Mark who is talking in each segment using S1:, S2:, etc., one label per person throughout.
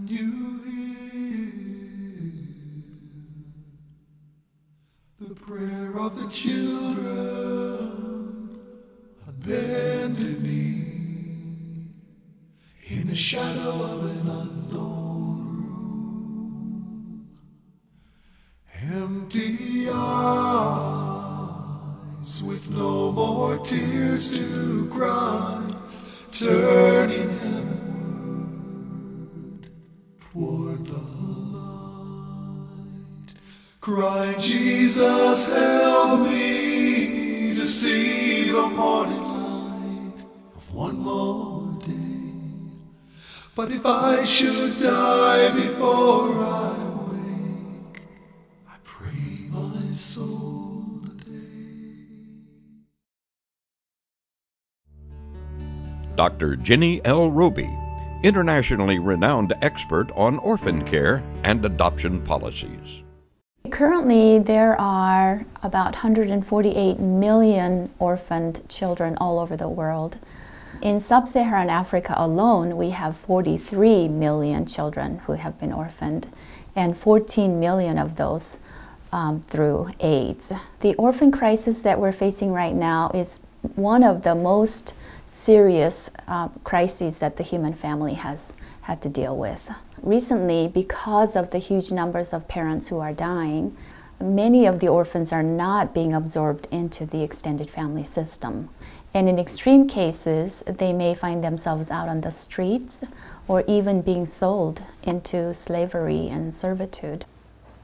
S1: Can you hear the prayer of the children on bended knee in the shadow of an unknown room? Empty eyes with no more tears to cry, turning heavenward toward the light, crying, Jesus, help me to see the morning light of one more day. But if I should die before I wake, I pray my soul today.
S2: Dr. Jini L. Roby, internationally renowned expert on orphan care and adoption policies.
S3: Currently, there are about 148 million orphaned children all over the world. In sub-Saharan Africa alone, we have 43 million children who have been orphaned, and 14 million of those through AIDS. The orphan crisis that we're facing right now is one of the most serious crises that the human family has had to deal with. Recently, because of the huge numbers of parents who are dying, many of the orphans are not being absorbed into the extended family system. And in extreme cases, they may find themselves out on the streets or even being sold into slavery and servitude.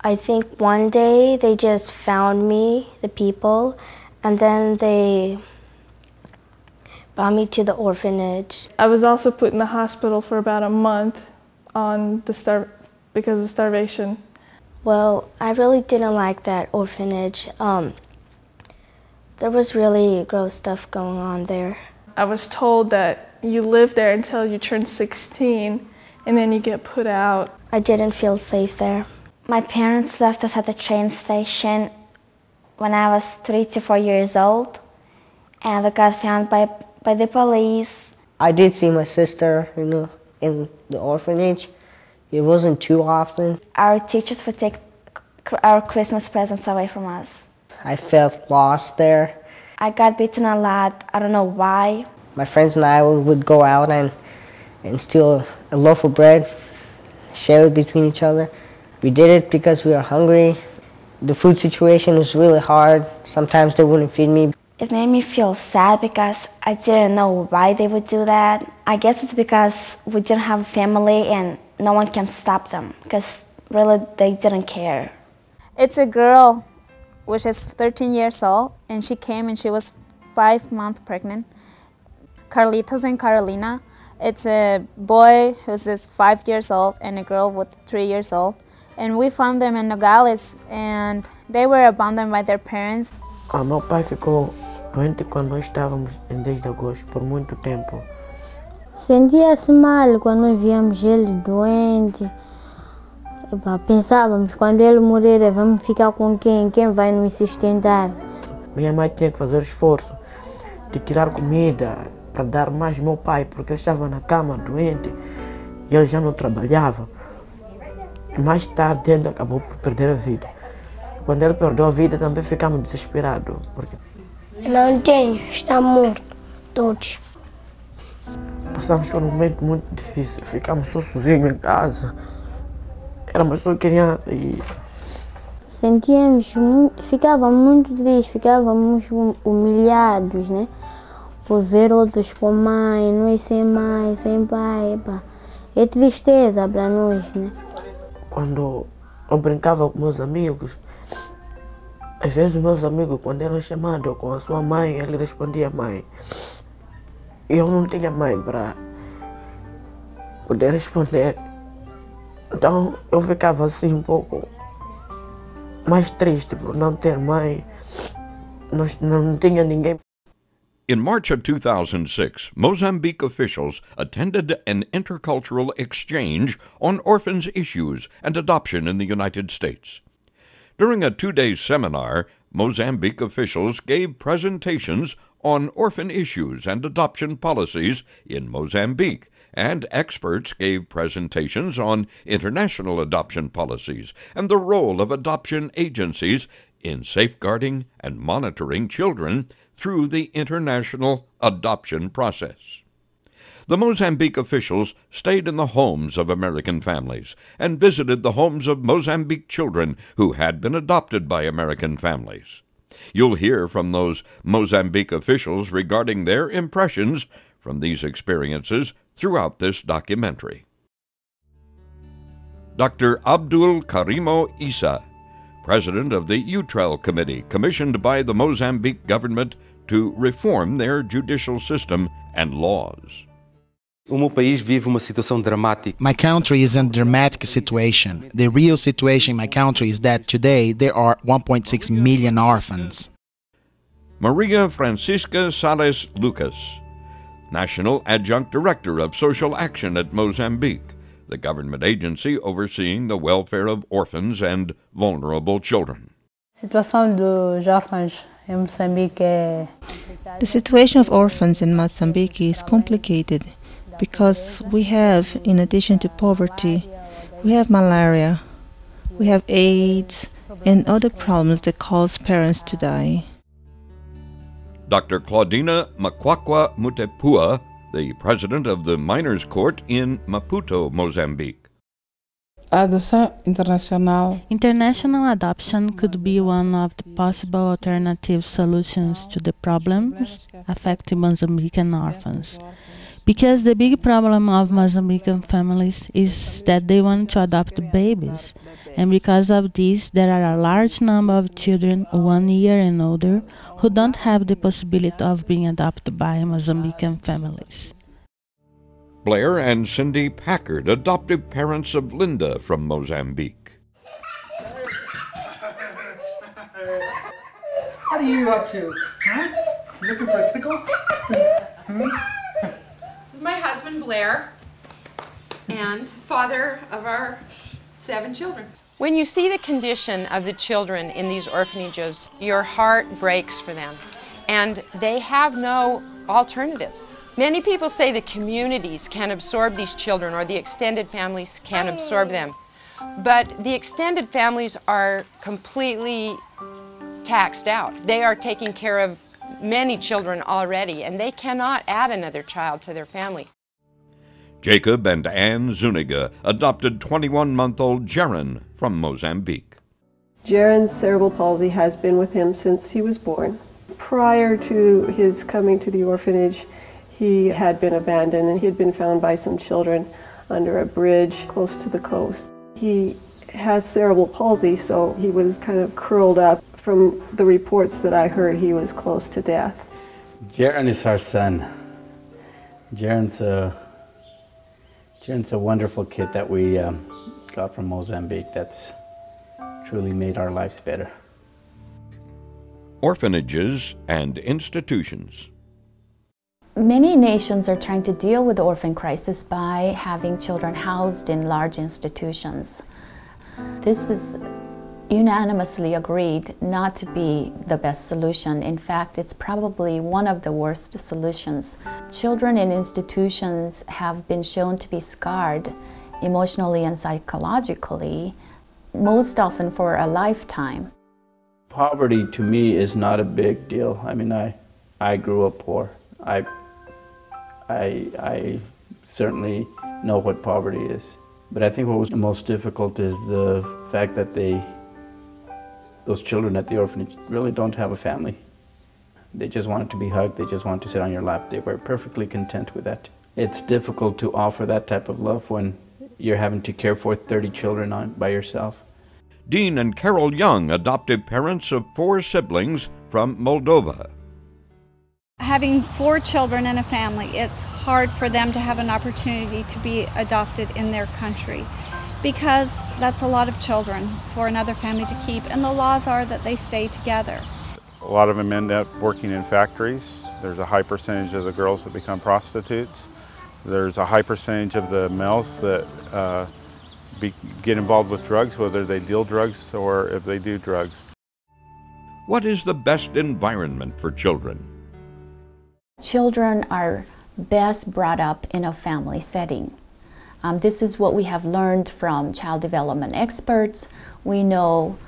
S4: I think one day they just found me, the people, and then they brought me to the orphanage.
S5: I was also put in the hospital for about a month on because of starvation.
S4: Well, I really didn't like that orphanage. There was really gross stuff going on there.
S5: I was told that you live there until you turn 16 and then you get put out.
S4: I didn't feel safe there.
S6: My parents left us at the train station when I was 3 to 4 years old, and we got found by the police.
S7: I did see my sister, in the orphanage. It wasn't too often.
S6: Our teachers would take our Christmas presents away from us.
S7: I felt lost there.
S6: I got beaten a lot. I don't know why.
S7: My friends and I would go out and steal a loaf of bread, share it between each other. We did it because we were hungry. The food situation was really hard. Sometimes they wouldn't feed me.
S6: It made me feel sad because I didn't know why they would do that. I guess it's because we didn't have a family and no one can stop them, because really they didn't care.
S8: It's a girl which is 13 years old, and she came and she was 5 months pregnant. Carlitos and Carolina. It's a boy who's 5 years old and a girl with 3 years old. And we found them in Nogales, and they were abandoned by their parents.
S9: Meu pai ficou doente quando nós estávamos em 10 de agosto, por muito tempo.
S10: Sentia-se mal quando nós víamos ele doente. Pensávamos, quando ele morrer, vamos ficar com quem? Quem vai nos sustentar?
S9: Minha mãe tinha que fazer esforço de tirar comida para dar mais ao meu pai, porque ele estava na cama doente e ele já não trabalhava. Mais tarde ele acabou por perder a vida. Quando ele perdeu a vida também ficamos desesperados. Porque
S4: Não tem, está morto, todos.
S9: passamos por um momento muito difícil, ficamos só sozinhos em casa. Éramos só crianças e
S10: ficávamos muito tristes, ficávamos humilhados, né? Por ver outros com mãe, nós sem mãe, sem pai, é tristeza para nós, né?
S9: Quando eu brincava com meus amigos, às vezes meus amigos, quando eram chamados com a sua mãe, ele respondia mãe. E eu não tinha mãe para poder responder. Então eu ficava assim um pouco mais triste por não ter mãe, não tinha ninguém.
S2: In March of 2006, Mozambique officials attended an intercultural exchange on orphans issues and adoption in the United States. During a 2-day seminar, Mozambique officials gave presentations on orphan issues and adoption policies in Mozambique and experts gave presentations on international adoption policies and the role of adoption agencies in safeguarding and monitoring children through the international adoption process. The Mozambique officials stayed in the homes of American families and visited the homes of Mozambique children who had been adopted by American families. You'll hear from those Mozambique officials regarding their impressions from these experiences throughout this documentary. Dr. Abdul Karimo Isa, president of the UTREL Committee, commissioned by the Mozambique government to reform their judicial system and laws.
S11: My country is in a dramatic situation. The real situation in my country is that today there are 1.6 million orphans.
S2: Maria Francisca Sales Lucas, National Adjunct Director of Social Action at Mozambique, the government agency overseeing the welfare of orphans and vulnerable children.
S12: The situation of orphans in Mozambique is complicated because we have, in addition to poverty, we have malaria, we have AIDS, and other problems that cause parents to die.
S2: Dr. Claudina Makwakwa Mutepua, the president of the Minors Court in Maputo, Mozambique.
S13: International adoption could be one of the possible alternative solutions to the problems affecting Mozambican orphans. Because the big problem of Mozambican families is that they want to adopt babies, and because of this there are a large number of children 1 year and older who don't have the possibility of being adopted by Mozambican families.
S2: Blair and Cindy Packard, adoptive parents of Linda from Mozambique.
S14: What are you up to? Huh? Looking for a tickle?
S15: This is my husband, Blair, and father of our 7 children. When you see the condition of the children in these orphanages, your heart breaks for them, and they have no alternatives. Many people say the communities can absorb these children or the extended families can absorb them. But the extended families are completely taxed out. They are taking care of many children already, and they cannot add another child to their family.
S2: Jacob and Ann Zuniga adopted 21-month-old Jaron from Mozambique.
S16: Jaron's cerebral palsy has been with him since he was born. Prior to his coming to the orphanage, he had been abandoned and he had been found by some children under a bridge close to the coast. He has cerebral palsy, so he was kind of curled up. From the reports that I heard, he was close to death.
S17: Jaron is our son. Jaron's a wonderful kid that we got from Mozambique that's truly made our lives better.
S2: Orphanages and institutions.
S3: Many nations are trying to deal with the orphan crisis by having children housed in large institutions. This is unanimously agreed not to be the best solution. In fact, it's probably one of the worst solutions. Children in institutions have been shown to be scarred emotionally and psychologically, most often for a lifetime.
S17: Poverty to me is not a big deal. I mean, I grew up poor. I certainly know what poverty is. But I think what was the most difficult is the fact that those children at the orphanage really don't have a family. They just wanted to be hugged, they just wanted to sit on your lap. They were perfectly content with that. It's difficult to offer that type of love when you're having to care for 30 children by yourself.
S2: Dean and Carol Young, adoptive parents of 4 siblings from Moldova.
S18: Having 4 children in a family, it's hard for them to have an opportunity to be adopted in their country because that's a lot of children for another family to keep, and the laws are that they stay together.
S19: A lot of them end up working in factories. There's a high percentage of the girls that become prostitutes. There's a high percentage of the males that get involved with drugs, whether they deal drugs or if they do drugs.
S2: What is the best environment for children?
S3: Children are best brought up in a family setting. This is what we have learned from child development experts. We know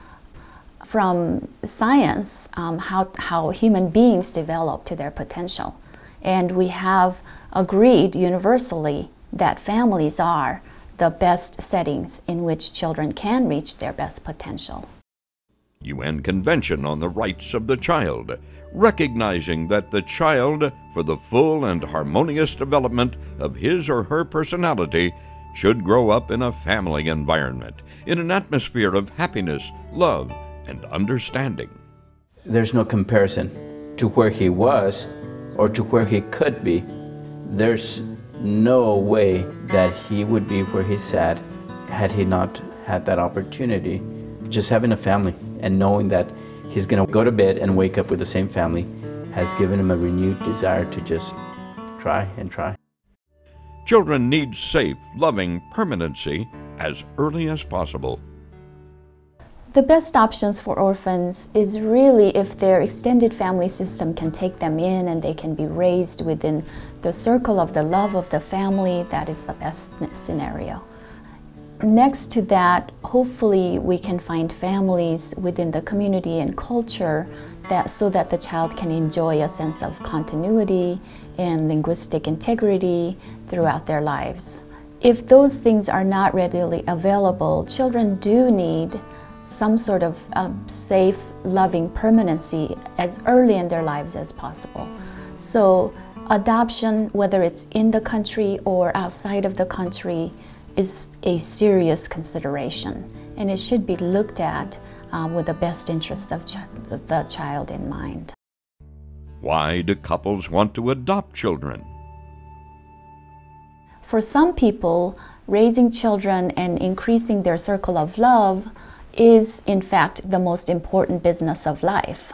S3: from science how human beings develop to their potential. And we have agreed universally that families are the best settings in which children can reach their best potential.
S2: UN Convention on the Rights of the Child, recognizing that the child, for the full and harmonious development of his or her personality, should grow up in a family environment, in an atmosphere of happiness, love, and understanding.
S17: There's no comparison to where he was or to where he could be. There's no way that he would be where he's at had he not had that opportunity. Just having a family and knowing that he's going to go to bed and wake up with the same family has given him a renewed desire to just try and try.
S2: Children need safe, loving permanency as early as possible.
S3: The best options for orphans is really if their extended family system can take them in and they can be raised within the circle of the love of the family. That is the best scenario. Next to that, hopefully we can find families within the community and culture so that the child can enjoy a sense of continuity and linguistic integrity throughout their lives. If those things are not readily available, children do need some sort of safe, loving permanency as early in their lives as possible. So adoption, whether it's in the country or outside of the country, is a serious consideration, and it should be looked at with the best interest of the child in mind.
S2: Why do couples want to adopt children?
S3: For some people, raising children and increasing their circle of love is, in fact, the most important business of life.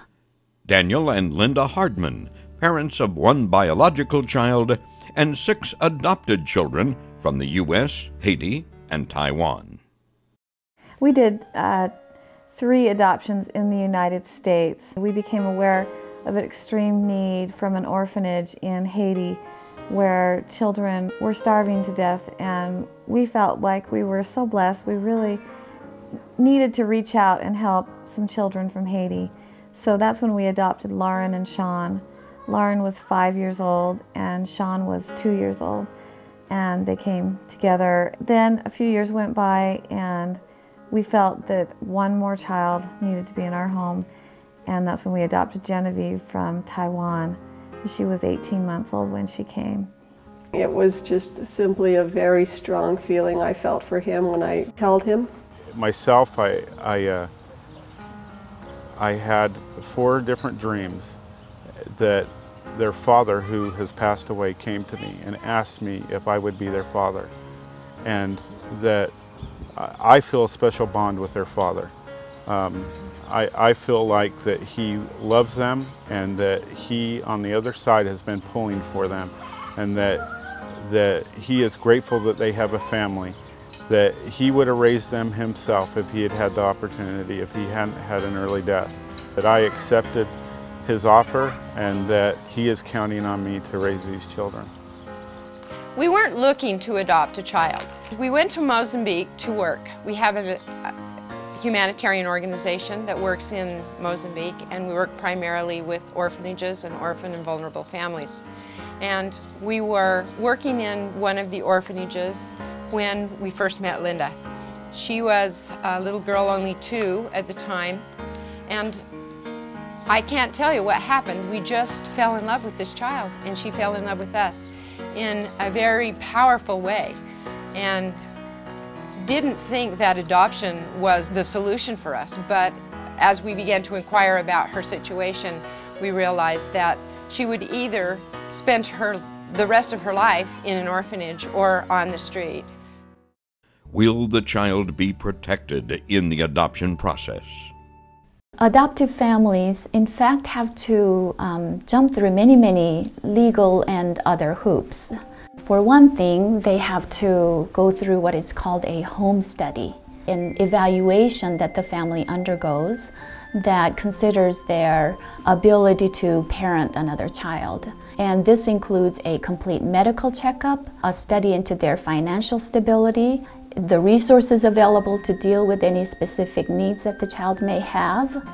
S2: Daniel and Linda Hardman, parents of one biological child and 6 adopted children from the U.S., Haiti, and Taiwan.
S20: We did 3 adoptions in the United States. We became aware of an extreme need from an orphanage in Haiti where children were starving to death, and we felt like we were so blessed. We really needed to reach out and help some children from Haiti. So that's when we adopted Lauren and Sean. Lauren was 5 years old and Sean was 2 years old, and they came together. Then a few years went by and we felt that one more child needed to be in our home, and that's when we adopted Genevieve from Taiwan. She was 18 months old when she came.
S16: It was just simply a very strong feeling I felt for him when I held him.
S19: Myself, I had 4 different dreams that their father, who has passed away, came to me and asked me if I would be their father, and that I feel a special bond with their father. I feel like that he loves them and that he, on the other side, has been pulling for them, and that he is grateful that they have a family, that he would have raised them himself if he had had the opportunity, if he hadn't had an early death. That I accepted his offer and that he is counting on me to raise these children.
S15: We weren't looking to adopt a child. We went to Mozambique to work. We have a humanitarian organization that works in Mozambique, and we work primarily with orphanages and orphan and vulnerable families. And we were working in one of the orphanages when we first met Linda. She was a little girl, only 2 at the time, and I can't tell you what happened. We just fell in love with this child, and she fell in love with us in a very powerful way, and didn't think that adoption was the solution for us. But as we began to inquire about her situation, we realized that she would either spend the rest of her life in an orphanage or on the street.
S2: Will the child be protected in the adoption process?
S3: Adoptive families, in fact, have to jump through many legal and other hoops. For one thing, they have to go through what is called a home study, an evaluation that the family undergoes that considers their ability to parent another child. And this includes a complete medical checkup, a study into their financial stability, the resources available to deal with any specific needs that the child may have.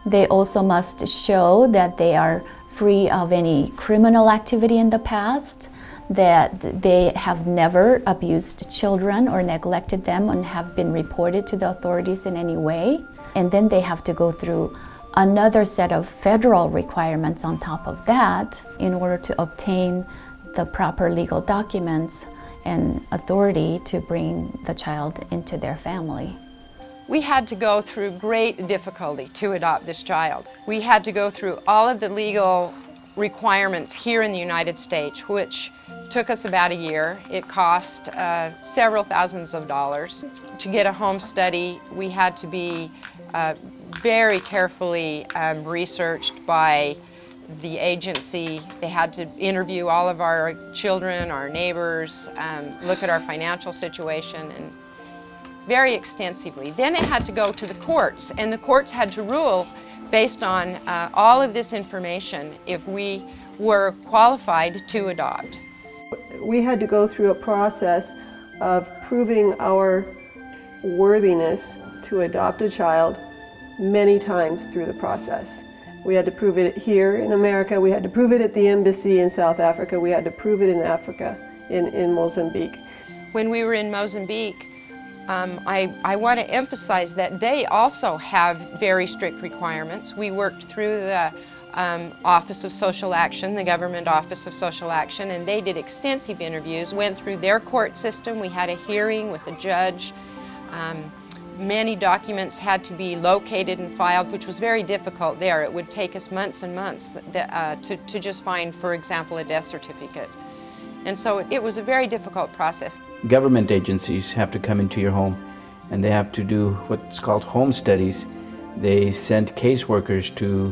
S3: They also must show that they are free of any criminal activity in the past, that they have never abused children or neglected them and have been reported to the authorities in any way. And then they have to go through another set of federal requirements on top of that in order to obtain the proper legal documents and authority to bring the child into their family.
S15: We had to go through great difficulty to adopt this child. We had to go through all of the legal requirements here in the United States, which took us about a year. It cost several thousands of dollars. To get a home study, we had to be very carefully researched by the agency. They had to interview all of our children, our neighbors, look at our financial situation, and very extensively. Then it had to go to the courts, and the courts had to rule based on all of this information if we were qualified to adopt.
S16: We had to go through a process of proving our worthiness to adopt a child many times through the process. We had to prove it here in America, we had to prove it at the embassy in South Africa, we had to prove it in Africa, in Mozambique.
S15: When we were in Mozambique, I want to emphasize that they also have very strict requirements. We worked through the Office of Social Action, the Government Office of Social Action, and they did extensive interviews, went through their court system. We had a hearing with a judge. Many documents had to be located and filed, which was very difficult there. It would take us months and months to just find, for example, a death certificate. And so it was a very difficult process.
S17: Government agencies have to come into your home and they have to do what's called home studies. They send caseworkers to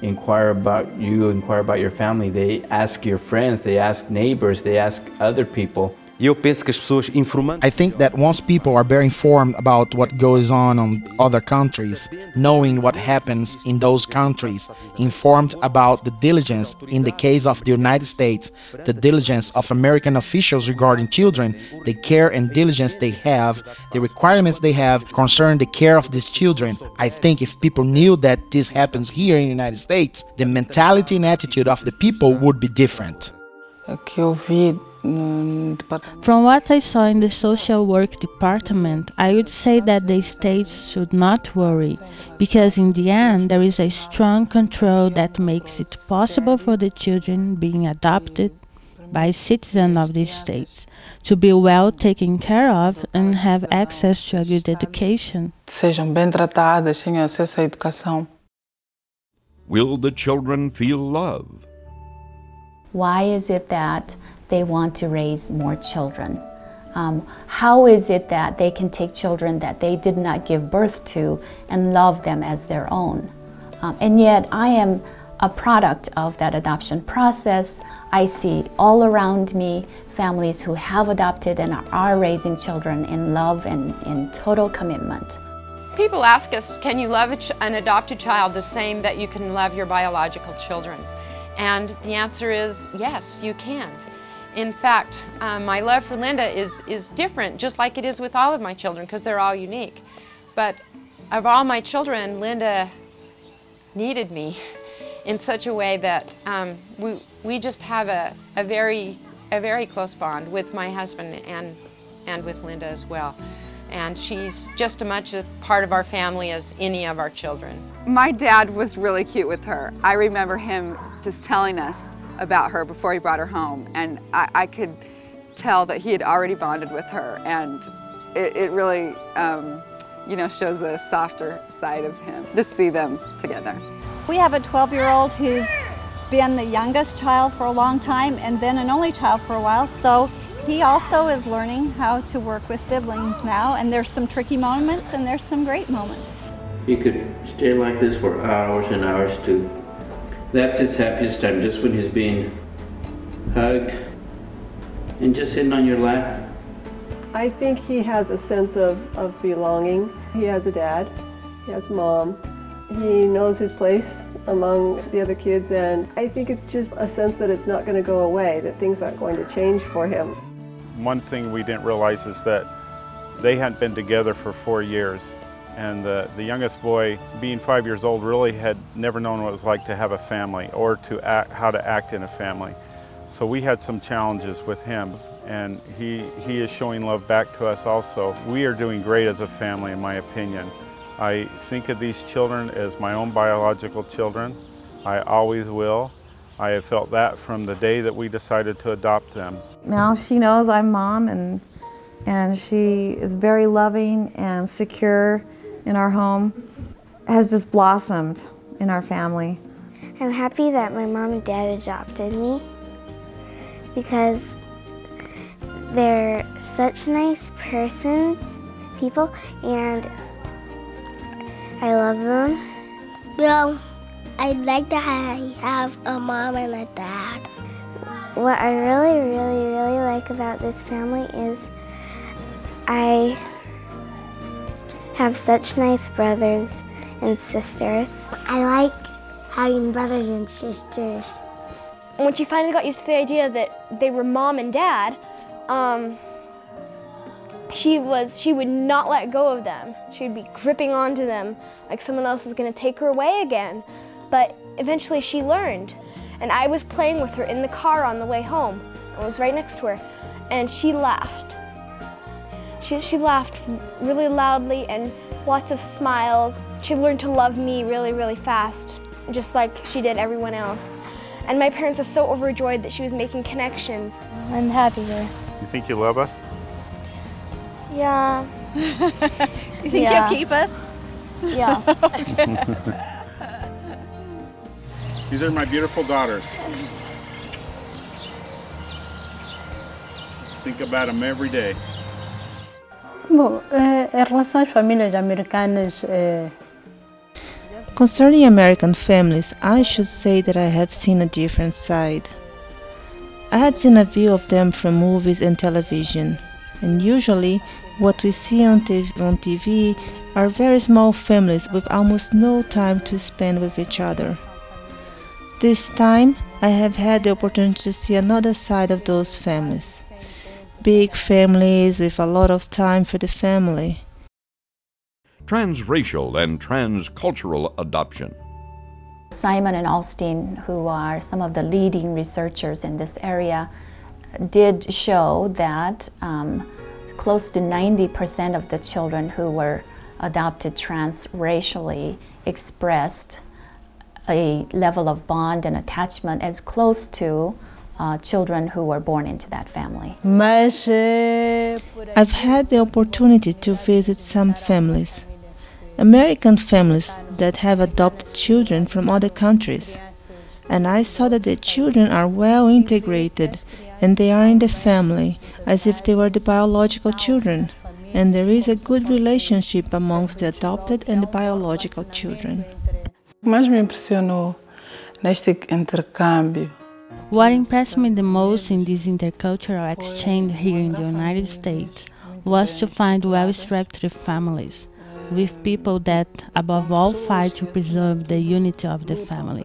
S17: inquire about you, inquire about your family. They ask your friends, they ask neighbors, they ask other people.
S11: I think that once people are better informed about what goes on other countries, knowing what happens in those countries, informed about the diligence in the case of the United States, the diligence of American officials regarding children, the care and diligence they have, the requirements they have concerning the care of these children, I think if people knew that this happens here in the United States, the mentality and attitude of the people would be different.
S13: From what I saw in the social work department, I would say that the states should not worry, because in the end there is a strong control that makes it possible for the children being adopted by citizens of these states to be well taken care of and have access to a good education.
S21: Sejam bem tratadas, tenham acesso à educação.
S2: Will the children feel love?
S3: Why is it that they want to raise more children? How is it that they can take children that they did not give birth to and love them as their own? And yet I am a product of that adoption process. I see all around me families who have adopted and are raising children in love and in total commitment.
S15: People ask us, can you love an adopted child the same that you can love your biological children? And the answer is yes, you can. In fact, my love for Linda is different, just like it is with all of my children, because they're all unique. But of all my children, Linda needed me in such a way that we just have a very close bond with my husband and with Linda as well. And she's just as much a part of our family as any of our children.
S22: My dad was really cute with her. I remember him just telling us about her before he brought her home, and I could tell that he had already bonded with her, and it really shows a softer side of him to see them together.
S18: We have a 12-year-old who's been the youngest child for a long time and been an only child for a while, so he also is learning how to work with siblings now, and there's some tricky moments and there's some great moments.
S17: He could stay like this for hours and hours too. That's his happiest time, just when he's being hugged and just sitting on your lap.
S16: I think he has a sense of belonging. He has a dad, he has mom, He knows his place among the other kids, and I think it's just a sense that it's not going to go away, that things aren't going to change for him.
S19: One thing we didn't realize is that they hadn't been together for 4 years, and the youngest boy, being 5 years old, really had never known what it was like to have a family or how to act in a family. So we had some challenges with him, and he is showing love back to us also. We are doing great as a family, in my opinion. I think of these children as my own biological children. I always will. I have felt that from the day that we decided to adopt them.
S20: Now she knows I'm mom, and she is very loving and secure in our home. Has just blossomed in our family.
S4: I'm happy that my mom and dad adopted me because they're such nice people, and I love them.
S10: Well, I'd like to have a mom and a dad.
S4: What I really like about this family is I have such nice brothers and sisters.
S10: I like having brothers and sisters.
S1: When she finally got used to the idea that they were mom and dad, she would not let go of them. She'd be gripping onto them like someone else was going to take her away again. But eventually she learned. And I was playing with her in the car on the way home. I was right next to her, and she laughed. She laughed really loudly and lots of smiles. She learned to love me really fast, just like she did everyone else. And my parents were so overjoyed that she was making connections.
S10: I'm happy here.
S19: You think you love us?
S10: Yeah.
S1: You think you'll keep us?
S10: Yeah.
S19: These are my beautiful daughters. Think about them every day.
S5: Bom, em relação às famílias americanas,
S12: Concerning American families, I should say that I have seen a different side. I had seen a view of them from movies and television, and usually what we see on TV are very small families with almost no time to spend with each other. This time, I have had the opportunity to see another side of those families. Big families with a lot of time for the family.
S2: Transracial and transcultural adoption.
S3: Simon and Alstein, who are some of the leading researchers in this area, did show that close to 90% of the children who were adopted transracially expressed a level of bond and attachment as close to children who were born into that family.
S12: I've had the opportunity to visit some families, American families that have adopted children from other countries, and I saw that the children are well integrated and they are in the family as if they were the biological children, and there is a good relationship amongst the adopted and the biological children.
S21: O que mais me impressionou neste intercâmbio?
S13: What impressed me the most in this intercultural exchange here in the United States was to find well-structured families, with people that, above all, fight to preserve the unity of the family.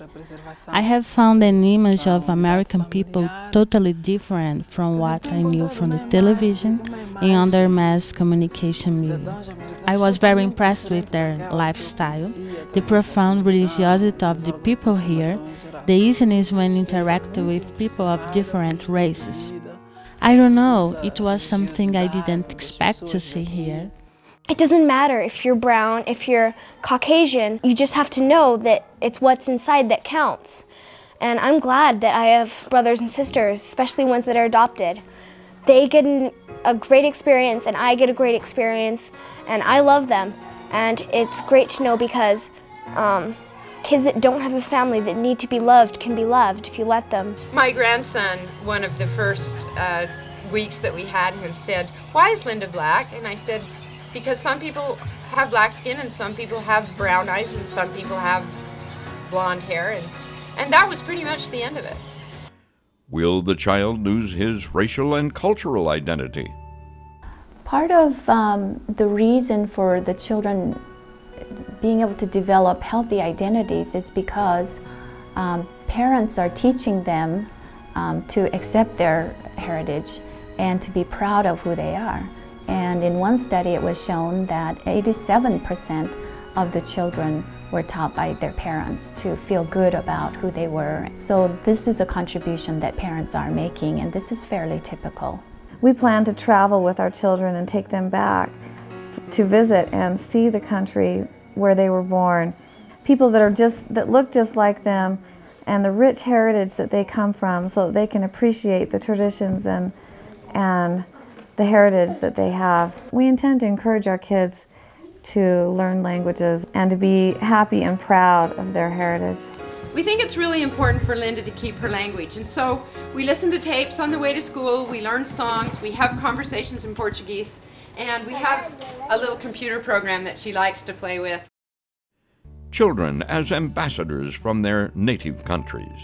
S13: I have found an image of American people totally different from what I knew from the television and other mass communication media. I was very impressed with their lifestyle, the profound religiosity of the people here, the easiness when interacting with people of different races. I don't know, it was something I didn't expect to see here.
S1: It doesn't matter if you're brown, if you're Caucasian, you just have to know that it's what's inside that counts. And I'm glad that I have brothers and sisters, especially ones that are adopted. They get a great experience and I get a great experience, and I love them. And it's great to know because kids that don't have a family that need to be loved can be loved if you let them.
S15: My grandson, one of the first weeks that we had him, said, "Why is Linda black?" And I said, because some people have black skin and some people have brown eyes and some people have blonde hair, and that was pretty much the end of it.
S2: Will the child lose his racial and cultural identity?
S3: Part of the reason for the children being able to develop healthy identities is because parents are teaching them to accept their heritage and to be proud of who they are. And in one study it was shown that 87% of the children were taught by their parents to feel good about who they were. So this is a contribution that parents are making, and this is fairly typical.
S20: We plan to travel with our children and take them back to visit and see the country where they were born. People that look just like them and the rich heritage that they come from, so that they can appreciate the traditions and the heritage that they have. We intend to encourage our kids to learn languages and to be happy and proud of their heritage.
S15: We think it's really important for Linda to keep her language, and so we listen to tapes on the way to school, we learn songs, we have conversations in Portuguese, and we have a little computer program that she likes to play with.
S2: Children as ambassadors from their native countries.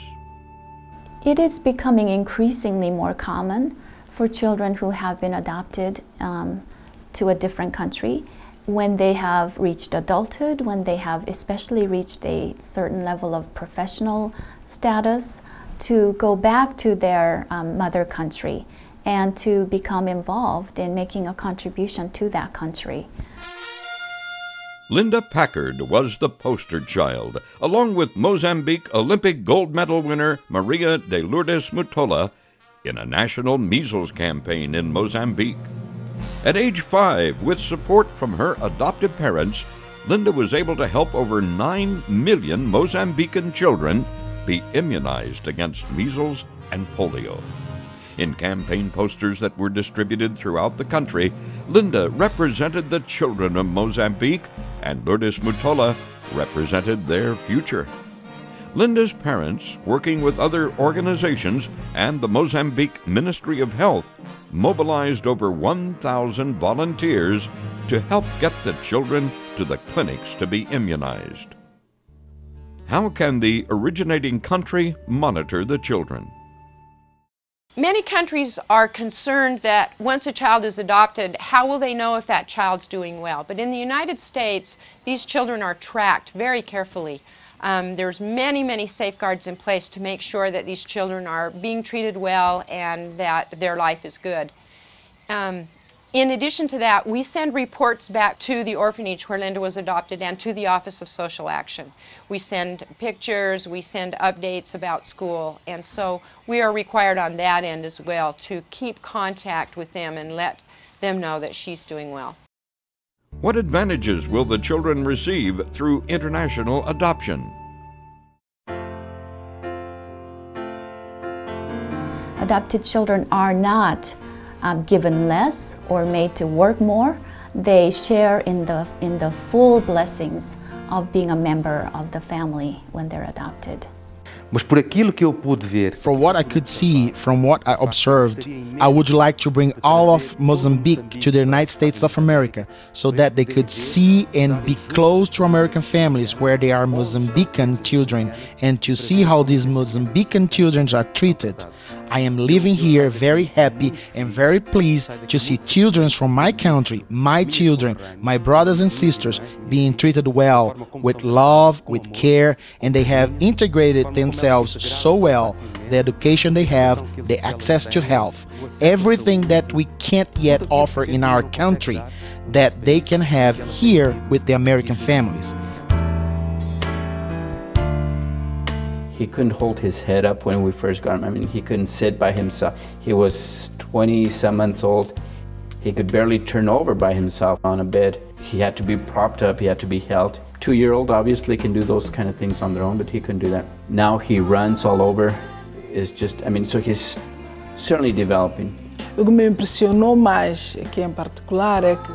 S3: It is becoming increasingly more common for children who have been adopted to a different country, when they have reached adulthood, when they have especially reached a certain level of professional status, to go back to their mother country and to become involved in making a contribution to that country.
S2: Linda Packard was the poster child, along with Mozambique Olympic gold medal winner Maria de Lourdes Mutola, in a national measles campaign in Mozambique. At age 5, with support from her adoptive parents, Linda was able to help over 9 million Mozambican children be immunized against measles and polio. In campaign posters that were distributed throughout the country, Linda represented the children of Mozambique, and Lourdes Mutola represented their future. Linda's parents, working with other organizations and the Mozambique Ministry of Health, mobilized over 1,000 volunteers to help get the children to the clinics to be immunized. How can the originating country monitor the children?
S15: Many countries are concerned that once a child is adopted, how will they know if that child's doing well? But in the United States, these children are tracked very carefully. There's many safeguards in place to make sure that these children are being treated well and that their life is good. In addition to that, we send reports back to the orphanage where Linda was adopted and to the Office of Social Action. We send pictures, we send updates about school, and so we are required on that end as well to keep contact with them and let them know that she's doing well.
S2: What advantages will the children receive through international adoption?
S3: Adopted children are not given less or made to work more. They share in the full blessings of being a member of the family when they're adopted.
S11: From what I could see, from what I observed, I would like to bring all of Mozambique to the United States of America so that they could see and be close to American families where they are Mozambican children, and to see how these Mozambican children are treated. I am living here very happy and very pleased to see children from my country, my children, my brothers and sisters being treated well, with love, with care, and they have integrated themselves so well. The education they have, the access to health, everything that we can't yet offer in our country, that they can have here with the American families.
S17: He couldn't hold his head up when we first got him. I mean, he couldn't sit by himself. He was 20-some months old. He could barely turn over by himself on a bed. He had to be propped up, he had to be held. 2-year-old obviously can do those kind of things on their own, but he couldn't do that. Now he runs all over. It's just, I mean, so he's certainly developing.
S21: O que me impressionou mais aqui em particular é que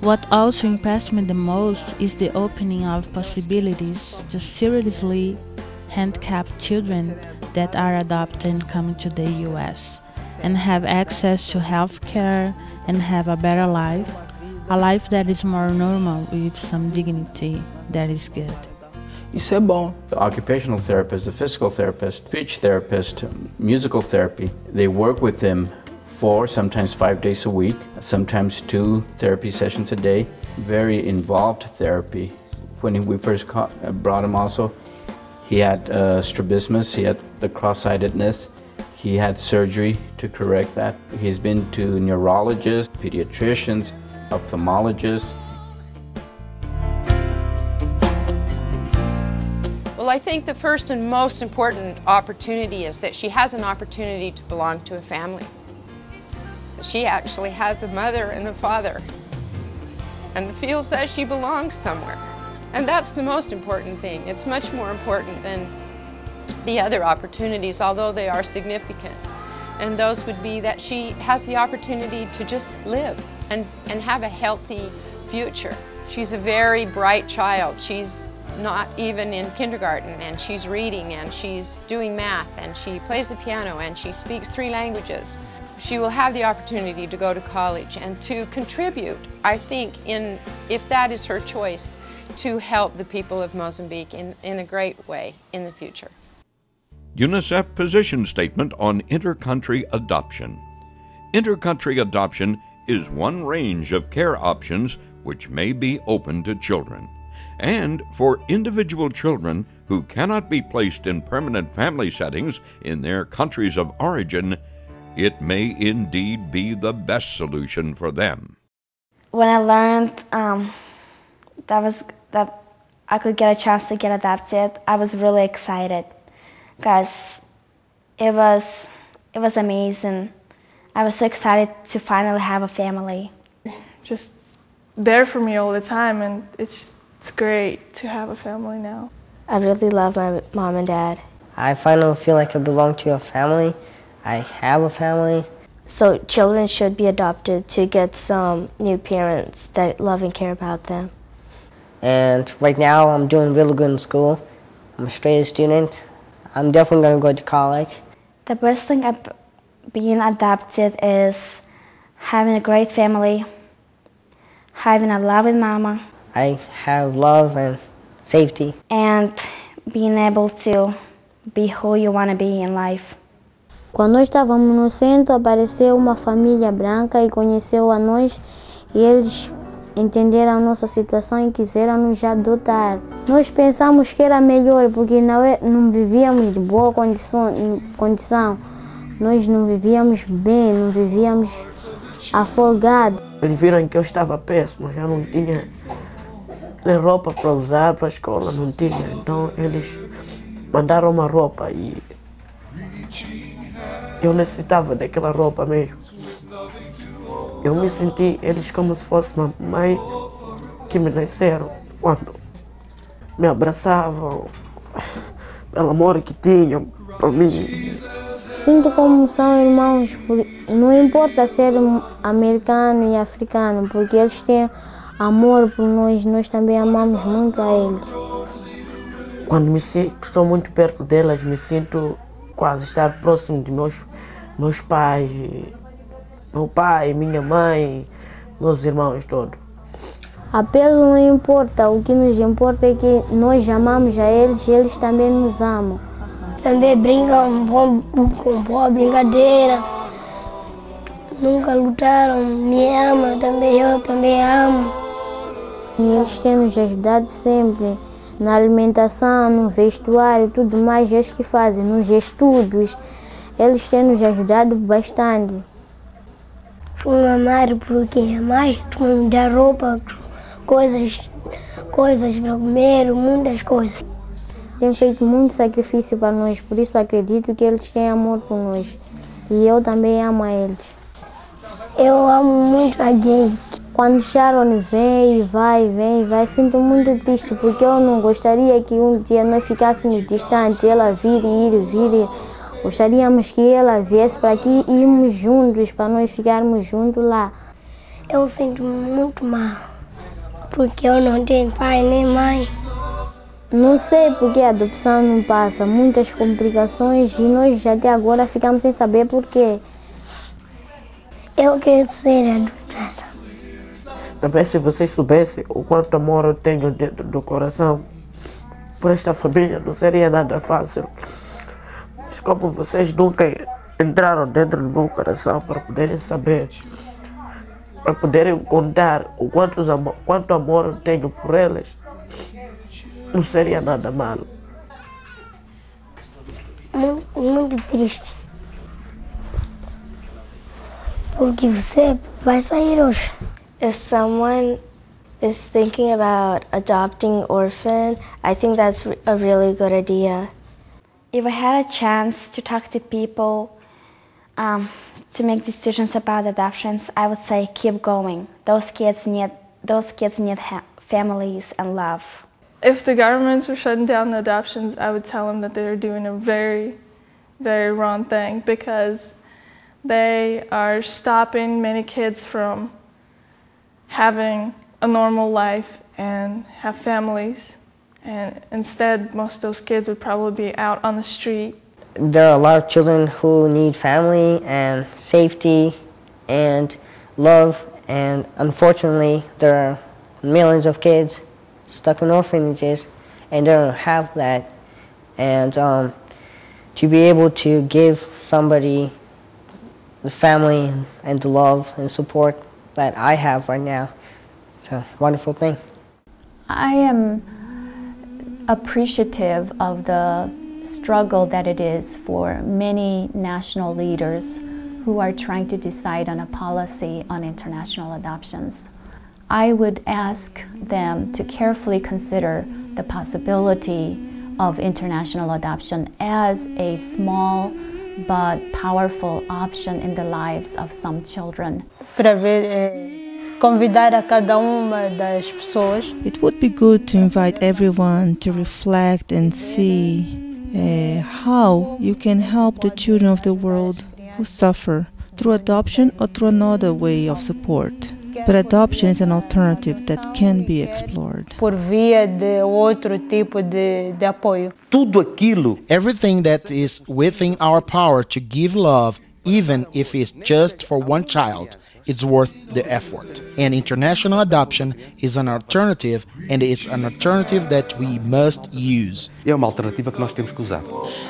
S13: what also impressed me the most is the opening of possibilities to seriously handicapped children that are adopted and come to the U.S. and have access to health care and have a better life, a life that is more normal with some dignity that is good.
S21: Isso é bom.
S17: The occupational therapist, the physical therapist, speech therapist, musical therapy, they work with them 4, sometimes 5 days a week, sometimes 2 therapy sessions a day. Very involved therapy When we first brought him also, he had strabismus, he had the cross-sightedness. He had surgery to correct that. He's been to neurologists, pediatricians, ophthalmologists.
S15: Well, I think the first and most important opportunity is that she has an opportunity to belong to a family. She actually has a mother and a father and feels that she belongs somewhere. And that's the most important thing. It's much more important than the other opportunities, although they are significant. And those would be that she has the opportunity to just live and have a healthy future. She's a very bright child. She's not even in kindergarten, and she's reading, and she's doing math, and she plays the piano, and she speaks 3 languages. She will have the opportunity to go to college and to contribute, I think, if that is her choice, to help the people of Mozambique in a great way in the future.
S2: UNICEF position statement on inter-country adoption. Inter-country adoption is one range of care options which may be open to children. And for individual children who cannot be placed in permanent family settings in their countries of origin, it may indeed be the best solution for them.
S4: When I learned that I could get a chance to get adopted, I was really excited because it was amazing. I was so excited to finally have a family.
S6: Just there for me all the time, and it's great to have a family now.
S4: I really love my mom and dad.
S7: I finally feel like I belong to a family. I have a family.
S4: So children should be adopted to get some new parents that love and care about them.
S7: And right now I'm doing really good in school. I'm a straight A student. I'm definitely going to go to college.
S4: The best thing about being adopted is having a great family, having a loving mama.
S7: I have love and safety.
S4: And being able to be who you want to be in life.
S10: Quando nós estávamos no centro, apareceu uma família branca e conheceu a nós, e eles entenderam a nossa situação e quiseram nos adotar. Nós pensamos que era melhor, porque não vivíamos de boa condição. Nós não vivíamos bem, não vivíamos afogados.
S9: Eles viram que eu estava péssimo, já não tinha roupa para usar para a escola, não tinha. Então eles mandaram uma roupa e eu necessitava daquela roupa mesmo. Eu me senti eles como se fosse uma mãe que me nasceram, quando me abraçavam, pelo amor que tinham por mim.
S10: Sinto como são irmãos, não importa ser americano e africano, porque eles têm amor por nós, nós também amamos muito a eles.
S9: Quando estou muito perto delas, me sinto quase estar próximo de meus pais, meu pai, minha mãe, meus irmãos todos.
S10: Apelo não importa, o que nos importa é que nós amamos a eles e eles também nos amam.
S23: Também brincam com boa brincadeira, nunca lutaram, me amam, eu também amo.
S10: E eles têm nos ajudado sempre, na alimentação, no vestuário, tudo mais, eles que fazem, nos estudos, eles têm nos ajudado bastante.
S23: Me amaram porque é mais, me dá roupa, coisas para comer, muitas coisas.
S10: Tem feito muito sacrifício para nós, por isso acredito que eles têm amor por nós. E eu também amo a eles.
S23: Eu amo muito a gente.
S10: Quando Sharon vem e vai, sinto muito triste, porque eu não gostaria que um dia nós ficássemos distantes, ela vir e ir. Gostaríamos que ela viesse para aqui e irmos juntos, para nós ficarmos juntos lá.
S23: Eu sinto muito mal, porque eu não tenho pai nem mãe.
S10: Não sei porque a adoção não passa, muitas complicações, e nós até agora ficamos sem saber por quê.
S23: Eu quero ser adotada.
S9: Também se vocês soubessem o quanto amor eu tenho dentro do coração por esta família, não seria nada fácil. Mas como vocês nunca entraram dentro do meu coração para poderem saber, para poderem contar o quanto amor eu tenho por eles, não seria nada malo.
S23: Muito triste. Porque você vai sair hoje.
S10: If someone is thinking about adopting orphan, I think that's a really good idea.
S4: If I had a chance to talk to people to make decisions about adoptions, I would say keep going. Those kids need families and love.
S6: If the governments were shutting down the adoptions, I would tell them that they are doing a very, very wrong thing, because they are stopping many kids from having a normal life and have families. And instead, most of those kids would probably be out on the street.
S7: There are a lot of children who need family and safety and love, and unfortunately there are millions of kids stuck in orphanages and they don't have that. And to be able to give somebody the family and the love and support that I have right now, it's a wonderful thing.
S3: I am appreciative of the struggle that it is for many national leaders who are trying to decide on a policy on international adoptions. I would ask them to carefully consider the possibility of international adoption as a small but powerful option in the lives of some children.
S5: Convidar a cada uma das pessoas.
S12: It would be good to invite everyone to reflect and see how you can help the children of the world who suffer through adoption or through another way of support. But adoption is an alternative that can be explored.
S5: Por via de outro tipo de apoio.
S11: Tudo aquilo, everything that is within our power to give love, even if it's just for one child, it's worth the effort. And international adoption is an alternative, and it's an alternative that we must use.
S8: É uma alternativa que nós temos que usar.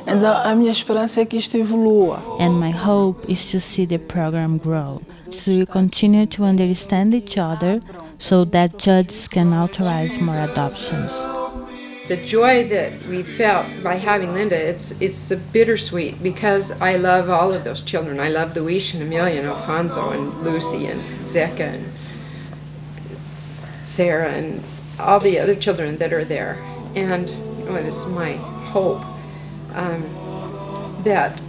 S21: Então, a minha esperança é que isto evolua.
S13: And my hope is to see the program grow, so we continue to understand each other so that judges can authorize more adoptions.
S15: The joy that we felt by having Linda, it's bittersweet, because I love all of those children. I love Luis and Amelia and Afonso and Lucy and Zeka and Sarah and all the other children that are there. And it is my hope that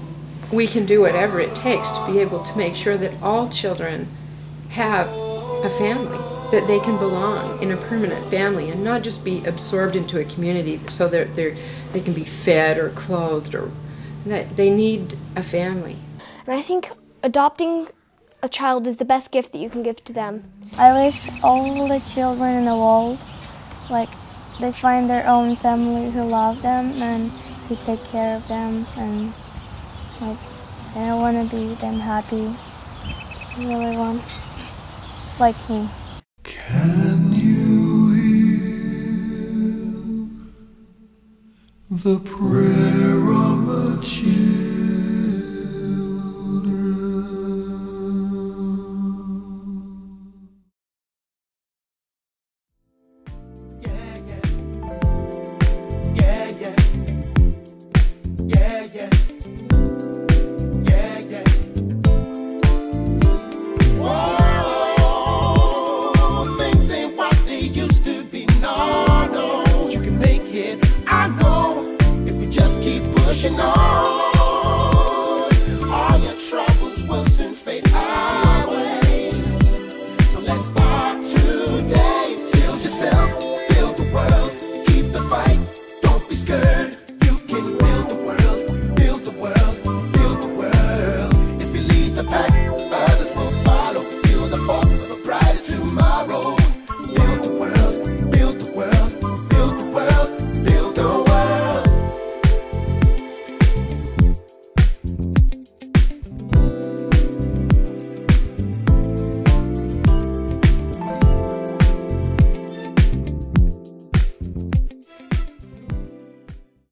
S15: we can do whatever it takes to be able to make sure that all children have a family, that they can belong in a permanent family and not just be absorbed into a community so that they can be fed or clothed, or that they need a family.
S1: And I think adopting a child is the best gift that you can give to them.
S23: I wish all the children in the world, they find their own family who love them and who take care of them, and I want to be them happy. I really want, like me.
S14: Can you hear the prayer of a child?